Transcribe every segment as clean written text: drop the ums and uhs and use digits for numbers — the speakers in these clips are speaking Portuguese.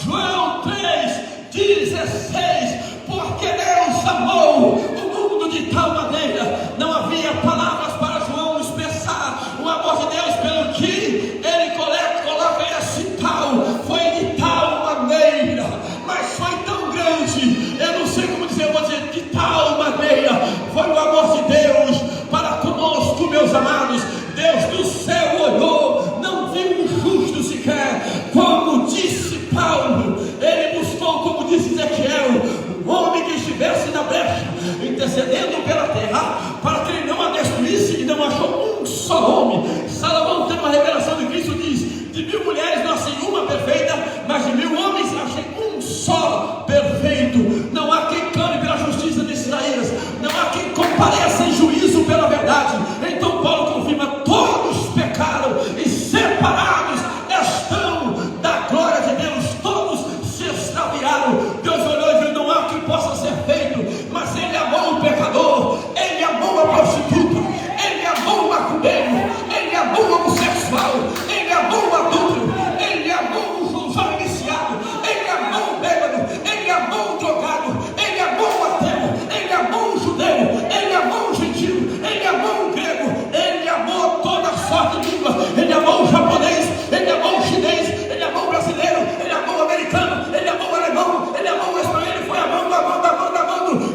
João 3,16, porque Deus amou o mundo de tal maneira, não havia palavras para João expressar o amor de Deus, pelo que ele coloca esse tal, foi de tal maneira, mas foi tão grande, eu não sei como dizer, eu vou dizer de tal maneira, foi o amor de Deus para conosco, meus amados. Deus do céu olhou, não viu um justo sequer, como disse Paulo, ele buscou, como disse Ezequiel, um homem que estivesse na brecha, intercedendo pela terra, para que ele não a destruísse, e não achou um só homem. Salomão, tendo uma revelação de Cristo, diz: de 1000 mulheres não achei uma perfeita, mas de 1000 homens achei um só perfeito. Não há quem clame pela justiça de Isaías, não há quem compareça em juízo pela verdade. Então Paulo confirma: todos pecaram e separados estão da glória de Deus, todos se extraviaram. Deus olhou e viu: não há o que possa ser feito, mas ele amou o pecador, ele amou a prostituta, ele amou o macumbeiro, ele amou o homossexual, ele amou o adúltero, ele amou o jovem viciado, ele amou o bêbado, ele amou o drogado, ele amou o ateu, ele amou o judeu, ele amou o gentil, ele amou o grego, ele amou toda sorte de língua, ele amou o japonês, ele amou o chinês, ele amou o brasileiro, ele amou o americano, ele amou o alemão, ele amou o espanhol, ele foi amando,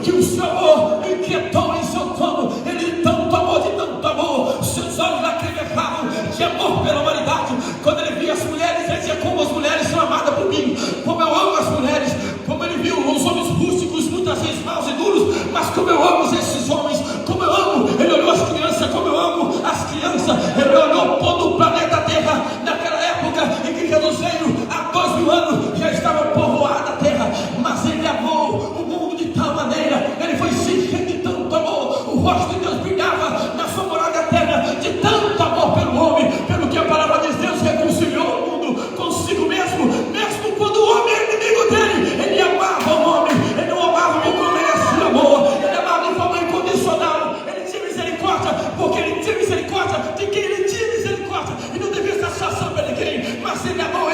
que o seu amor inquietou em seu trono. Ele tanto amou, de tanto amor, seus olhos lacrimejavam de amor pela humanidade. Quando ele via as mulheres, ele dizia: como as mulheres são amadas por mim, como eu amo as mulheres. Como ele viu os homens rústicos, muitas vezes maus e duros, mas como eu amo esses homens, como eu amo. Ele olhou as crianças, como eu amo as crianças. Ele olhou todo o planeta Terra, naquela época em que Jesus veio, há 2000 anos, já estava povoada a terra, mas ele amou o mundo de tal maneira, ele foi cheio de tanto amor, o rosto de Deus brilhava na sua morada eterna, de tanto amor pelo homem, pelo que a palavra de Deus reconciliou o mundo consigo mesmo, mesmo quando o homem era inimigo dele, ele amava o homem, ele não amava como merecia amor, ele amava de forma incondicional, ele tinha misericórdia, porque ele tinha misericórdia de quem ele tinha misericórdia, e não devia estar chaçando para ninguém, mas ele amou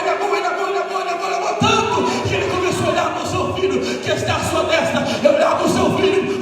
tanto, que ele começou a olhar para o seu filho, que está à sua destra, ele olhava para o seu filho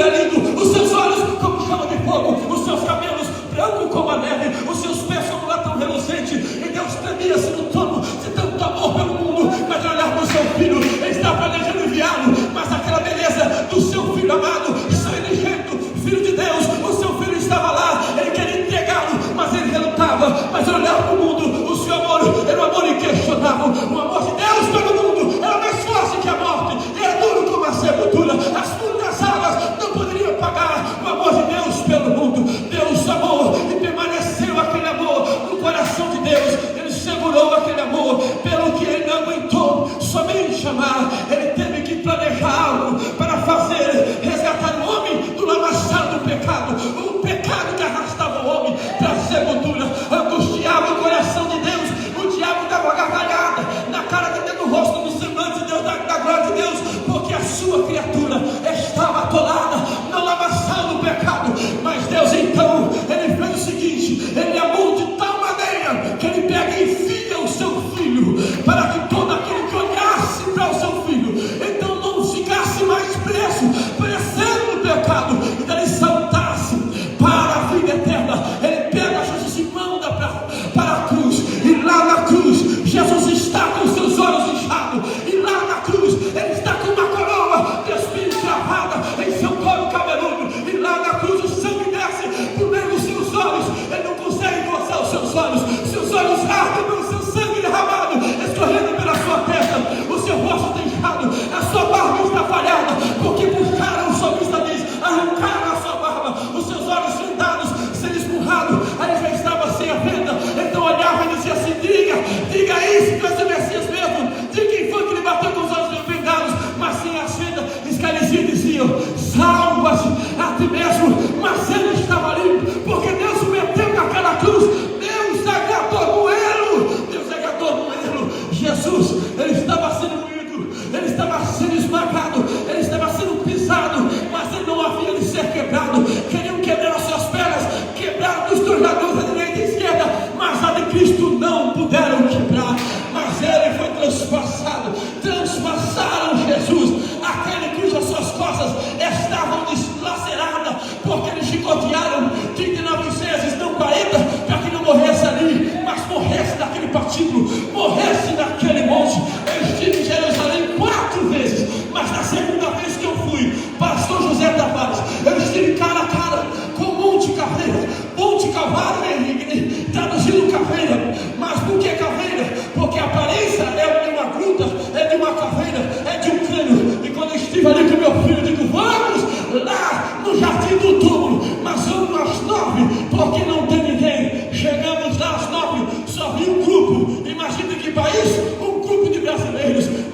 é lindo, os seus olhos como chama de fogo, os seus cabelos brancos como a neve, os seus pés como latão reluzente, e Deus tremia-se no trono de tanto amor pelo mundo, mas ele olhava para o seu filho, ele estava planejando enviá-lo, mas aquela beleza do seu filho amado, seu unigênito, filho de Deus, o seu filho estava lá, ele queria entregá-lo, mas ele relutava, mas ele olhava para o mundo, o seu amor era um amor inquestionável, o amor de Deus pelo mundo era mais forte que a morte, e era duro como a sepultura, as muitas águas não poderiam pagar o amor de Deus pelo mundo. Deus amou e permaneceu aquele amor no coração de Deus, ele segurou aquele amor, pelo que ele não aguentou somente amar, ele teve que planejar algo para fazer, resgatar o homem do lamaçal do pecado, o pecado que arrastava o homem para a sepultura, angustiava o coração de Deus, o diabo dava uma gargalhada na cara de Deus, no rosto, no semblante de Deus, da glória de Deus, porque a sua criatura estava atolada no lamaçal do pecado. Mas Deus então, ele fez o seguinte, ele amou de tal maneira que ele pega e enfia o seu filho, para que todo aquele que olhasse para o seu filho, então não ficasse mais preso no pecado, e dali saltasse para a vida eterna. Ele pega Jesus e manda para a cruz, e lá na cruz Jesus está com seus olhos inchados, e lá na cruz ele está com uma coroa de espinho cravada em seu couro cabeludo, e lá na cruz o sangue desce por meio dos seus olhos, ele não consegue coçar os seus olhos ardem pelo seu sangue derramado, escorrendo pela sua testa, o seu rosto está inchado, a sua barba está falhada, porque puxaram, o salmista diz, arrancaram a sua barba, os seus olhos vendados, sendo esmurrado, aí já estava sem a venda, então olhava e dizia assim: diga isso, que é o Messias mesmo, de quem foi que ele bateu com os olhos vendados, mas sem as vendas, esclareciam e diziam: salva-te a ti mesmo, mas ele estava limpo, porque Deus o meteu naquela cruz, Deus agradou no ele, Jesus, ele estava sendo moído, ele estava sendo esmagado, ele estava sendo pisado, mas ele não havia de ser quebrado. Queriam quebrar as suas pernas, quebraram dos dois lados, da direita e esquerda, mas a de Cristo não puderam quebrar, mas ele foi transpassado,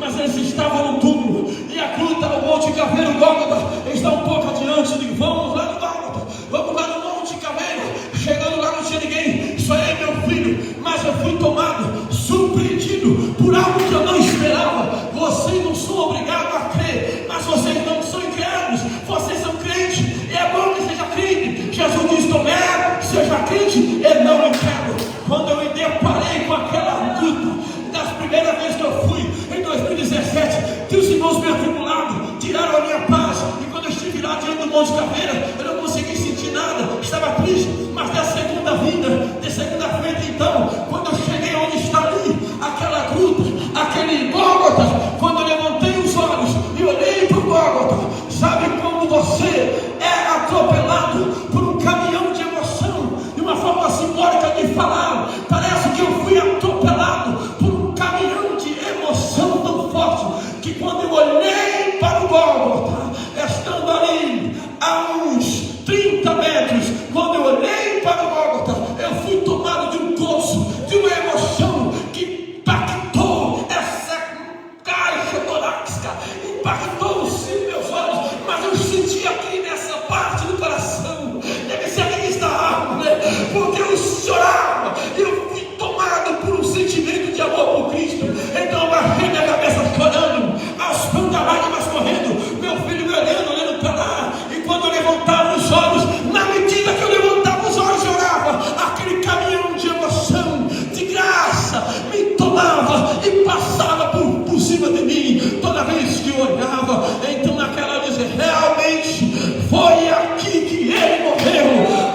mas eles estavam no túmulo, e a gruta, o Monte Caveiro, Gólgota, está um pouco adiante. Eu digo, vamos lá no Gólgota, vamos lá no Monte Caveiro. Chegando lá não tinha ninguém, só eu e meu filho, mas eu fui tomado, surpreendido por algo que eu não esperava. Vocês não são obrigados a crer, mas vocês não são incrédulos, vocês são crentes, e é bom que seja crente. Jesus diz, Tomé, seja crente e não incrédulo. Quando eu me deparei com aquela gruta, das primeiras vezes que eu fui, em 2017, que os irmãos me atribularam, tiraram a minha paz, e quando eu estive lá diante do Monte Caveira, eu não consegui sentir nada, estava triste. Mas da segunda vinda, de segunda-feira então, quando eu cheguei onde está ali, aquela gruta, aquele Gólgota, quando eu levantei os olhos e olhei para o Gólgota, sabe como você é atropelado por um caminhão de emoção, de uma forma simbólica de falar, parece que eu fui atropelado por um caminhão de emoção tão forte, que quando eu olhei para o Gólgota, estando ali a uns 30 metros, quando eu olhei para o Gólgota, eu fui tomado de um gozo, de uma emoção que impactou essa caixa torácica, impactou sim meus olhos, mas eu senti aqui nessa parte do coração, deve ser aqui que está a alma, né? Porque eu chorava, eu fui tomado por um sentimento de amor por Cristo. Então eu baixei minha cabeça chorando, aos pés da lágrimas correndo, meu filho me olhando para lá, e quando eu levantava os olhos, na medida que eu levantava os olhos, eu orava, aquele caminhão de emoção, de graça, me tomava e passava por cima de mim, toda vez que eu olhava. Então naquela vez, realmente, foi aqui que ele morreu,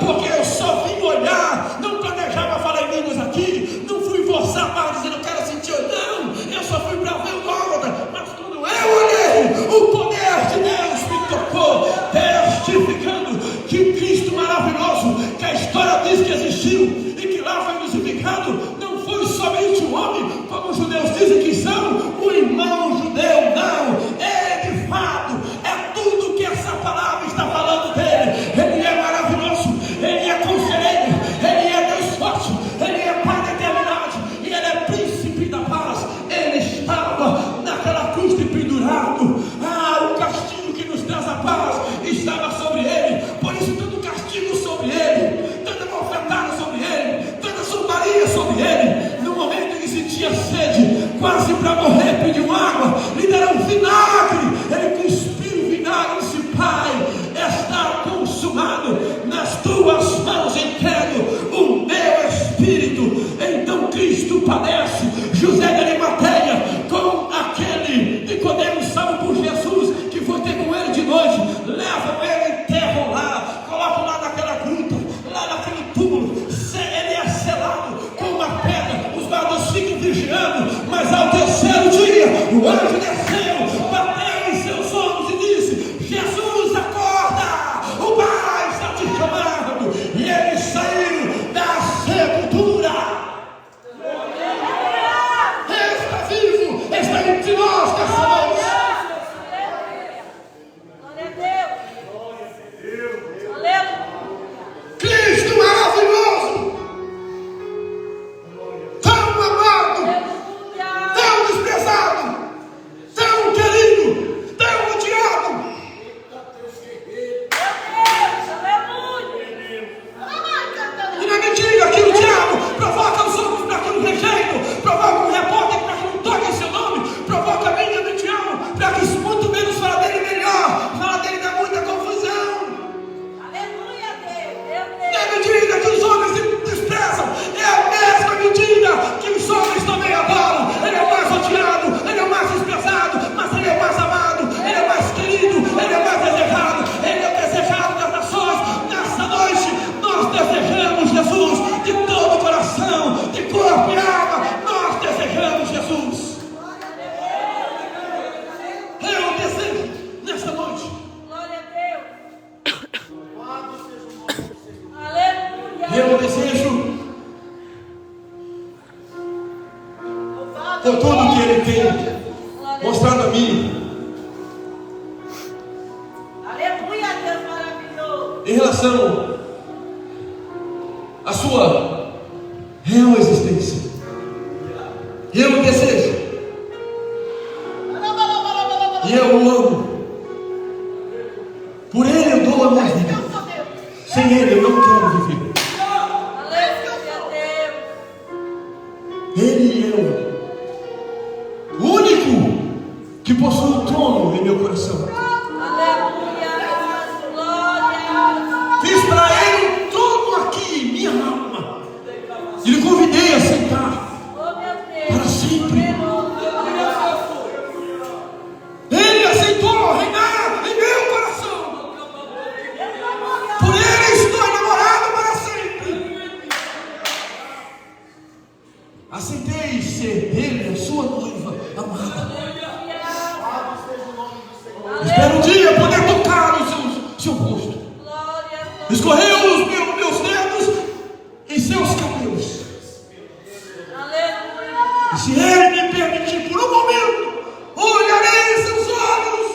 porque eu só vim olhar, não planejava falar em línguas aqui, não fui forçar para dizer, eu quero sentir, não, eu só fui para ver o Gólgota, mas quando eu olhei, o poder de Deus me tocou, testificando que Cristo maravilhoso, que a história diz que existiu, e que lá foi crucificado, não foi somente um homem, como os judeus dizem que são, o irmão judeu, não, ele de fato, é tudo que essa palavra está falando dele. Ele é maravilhoso, ele é conselheiro, ele é Deus forte, ele é Pai da eternidade, e ele é príncipe da paz. Ele estava naquela cruz de pendurado, o castigo que nos traz a paz estava sobre ele, por isso tanto castigo sobre ele, tanta bofetada sobre ele, tanta zombaria sobre ele. No momento que sentia sede, quase para morrer, pediu água, lhe deram vinagre, ele cuspiu o vinagre e disse, Pai, está consumado, nas tuas mãos entrego o meu espírito. Então Cristo padece, José de Arimateia, com aquele Nicodemo, salvo por Jesus, que foi ter com ele de noite, leva ele, enterram lá, colocam lá naquela gruta, lá naquele túmulo, ele é selado com uma pedra, os guardas ficam vigiando, mas ao terceiro dia, o anjo desceu, bateu em seus ombros e disse, Jesus, acorda, o Pai está te chamando. E ele saiu da sepultura, está vivo, está entre nós nessa noite. Cristo maravilhoso, tão amado, tão desprezado, tão querido, tão odiado. E não me diga que o diabo provoca os homens para que o rejeitem, provoca um repórter para que não toque em seu nome, provoca a mídia do diabo para que muito menos fala dele melhor, fala dele dá muita confusão. É a medida que os homens desprezam, é a mesma medida que os homens também adoram. Ele é o mais odiado, ele é o mais desprezado, mas ele é o mais amado, ele é o mais querido, ele é o mais desejado, ele é o desejado das nações. Nessa noite nós desejamos Jesus de todo o coração, de corpo e alma, nós desejamos Jesus. Eu desejo nessa noite. Eu desejo por tudo que ele tem mostrado a mim. Aleluia, Deus maravilhoso. Em relação à sua real existência, eu desejo que possui um trono em meu coração. Aleluia. Glória. Fiz para ele um trono aqui em minha alma. E lhe convidei a sentar Oh, meu Deus. para sempre. Aleluia. Ele aceitou reinar em meu coração. Por ele estou enamorado para sempre. Aceitei ser dele a sua noiva amada. Espero um dia poder tocar o seu rosto. Escorreu os meus dedos em seus cabelos. Aleluia. E se ele me permitir por um momento, olharei em seus olhos.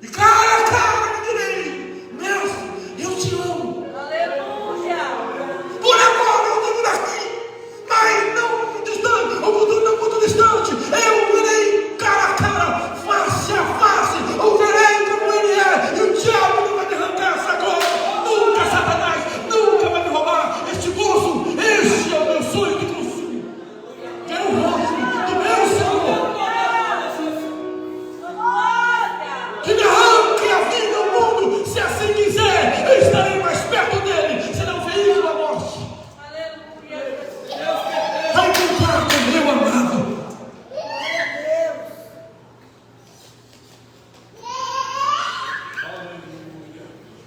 E cara a cara lhe direi: Mestre, eu te amo. Aleluia. Por agora eu vivo daqui, mas não muito distante, o futuro não muito distante. Eu verei cara a cara, face a face. Eu verei como ele é. E o diabo não vai me arrancar essa glória. Nunca, Satanás, nunca vai me roubar este gozo. Este é o meu sonho de consumo. Quero o rosto do meu Senhor. Que me arranque a vida ao mundo. Se assim quiser, eu estarei mais perto dele. Será um veículo da morte. Vai encontrar com o meu amado.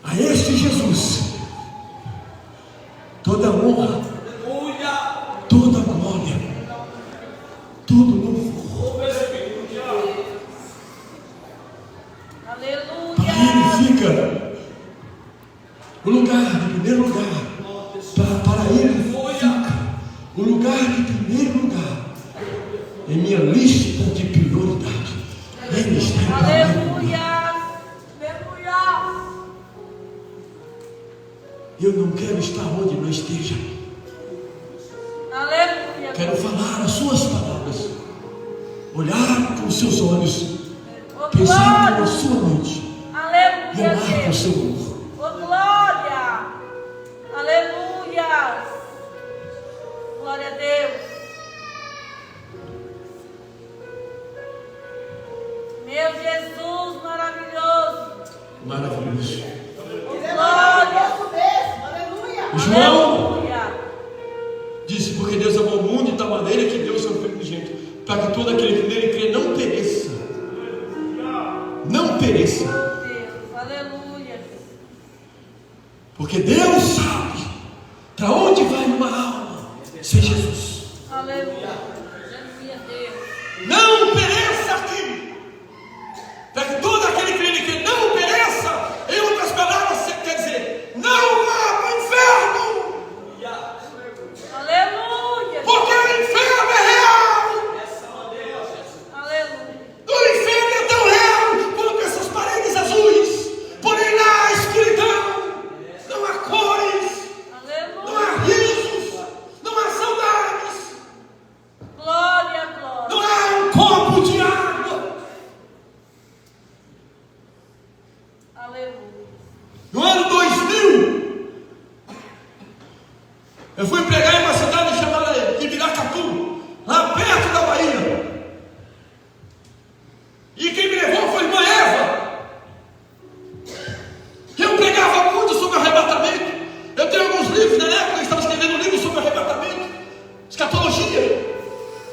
A este Jesus toda honra, toda glória, todo louvor. Para ele fica o lugar de primeiro lugar. Para ele fica o lugar de primeiro lugar em minha lista de prioridade. Ele está em primeiro lugar. Eu não quero estar onde não esteja. Quero falar as suas palavras, olhar com os seus olhos, pensar com a sua mente e amar com o seu amor. Glória. Aleluia. Glória a Deus. Meu Jesus maravilhoso. Maravilhoso. Glória. João Aleluia. disse: porque Deus amou o mundo de tal maneira que deu o seu Filho unigênito, para que todo aquele que nele crê não pereça. Não pereça. Deus. Aleluia. Porque Deus sabe para onde vai uma alma sem Jesus. Aleluia. Aleluia, Deus. Não pereça aqui. Para que todo aquele que nele crê não pereça. Em outras palavras, quer dizer, não vá para o inferno. Aleluia. Porque o inferno é real. Aleluia. O inferno é tão real quanto essas paredes azuis. Porém lá há escuridão. Não há cores. Não há Aleluia. risos. Não há saudades. Glória, glória. Não há um copo de água.